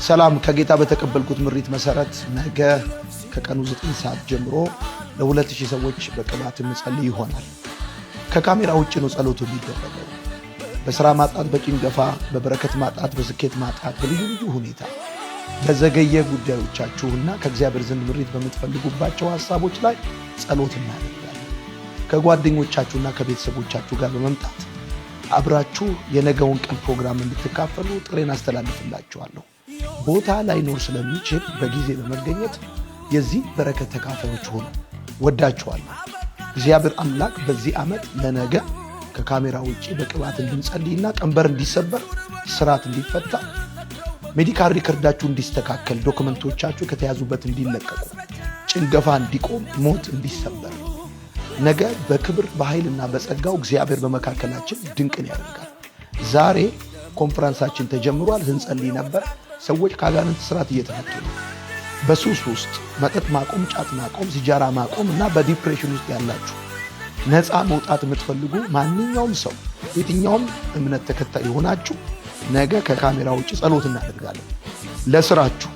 ሰላም ከጌታ በተቀበልኩት ምሪት መሰረት ነገ ከቀኑ 9 ሰዓት ጀምሮ ለ2000 ሰዎች በቅባት እንጸልይ ይሆናል። ከካሜራ ውጪ ነው ጸሎቱ የሚደረገው። በስራ ማጣት፣ በጭንገፋ፣ በበረከት ማጣት፣ በስኬት ማጣት፣ በልዩ ልዩ ሁኔታ በዘገየ ጉዳዮቻችሁና ከእግዚአብሔር ዘንድ ምሪት በምትፈልጉባቸው ሐሳቦች ላይ ጸሎት እናደርጋለን። ከጓደኞቻችሁና ከቤተሰቦቻችሁ ጋር በመምጣት አብራችሁ የነገውን ቀን ፕሮግራም እንድትካፈሉ ጥሬን አስተላልፍላችኋለሁ። ቦታ ላይኖር ስለሚችል በጊዜ በመገኘት የዚህ በረከት ተካፋዮች ሆኑ። ወዳችኋለሁ። እግዚአብሔር አምላክ በዚህ ዓመት ለነገ ከካሜራ ውጪ በቅባት እንድንጸልይና ቀንበር እንዲሰበር፣ ስራት እንዲፈታ፣ ሜዲካል ሪከርዳችሁ እንዲስተካከል፣ ዶክመንቶቻችሁ ከተያዙበት እንዲለቀቁ፣ ጭንገፋ እንዲቆም፣ ሞት እንዲሰበር፣ ነገ በክብር በኃይልና በጸጋው እግዚአብሔር በመካከላችን ድንቅን ያደርጋል። ዛሬ ኮንፈረንሳችን ተጀምሯል። እንጸልይ ነበር። ሰዎች ከአጋንንት ስራት እየተፈቱ ነው። በሱስ ውስጥ መጠጥ ማቆም፣ ጫት ማቆም፣ ሲጃራ ማቆም እና በዲፕሬሽን ውስጥ ያላችሁ ነፃ መውጣት የምትፈልጉ ማንኛውም ሰው የትኛውም እምነት ተከታይ የሆናችሁ ነገ ከካሜራ ውጭ ጸሎት እናደርጋለን። ለስራችሁ፣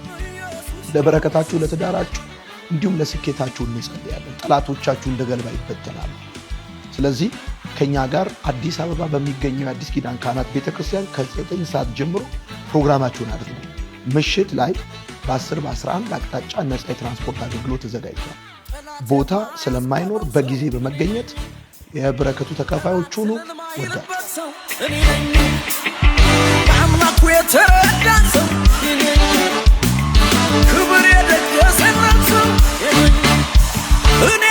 ለበረከታችሁ፣ ለትዳራችሁ እንዲሁም ለስኬታችሁ እንጸልያለን። ጠላቶቻችሁ እንደ ገለባ ይበተናሉ። ስለዚህ ከኛ ጋር አዲስ አበባ በሚገኘው የአዲስ ኪዳን ካህናት ቤተክርስቲያን ከ9 ሰዓት ጀምሮ ፕሮግራማችሁን አድርጉ። ምሽት ላይ በ10 በ11 አቅጣጫ ነፃ የትራንስፖርት አገልግሎት ተዘጋጅቷል። ቦታ ስለማይኖር በጊዜ በመገኘት የበረከቱ ተካፋዮች ሁኑ። ወዳችሁ አምላኩ የተረዳሰው ክብር የደገሰለት ሰው እኔ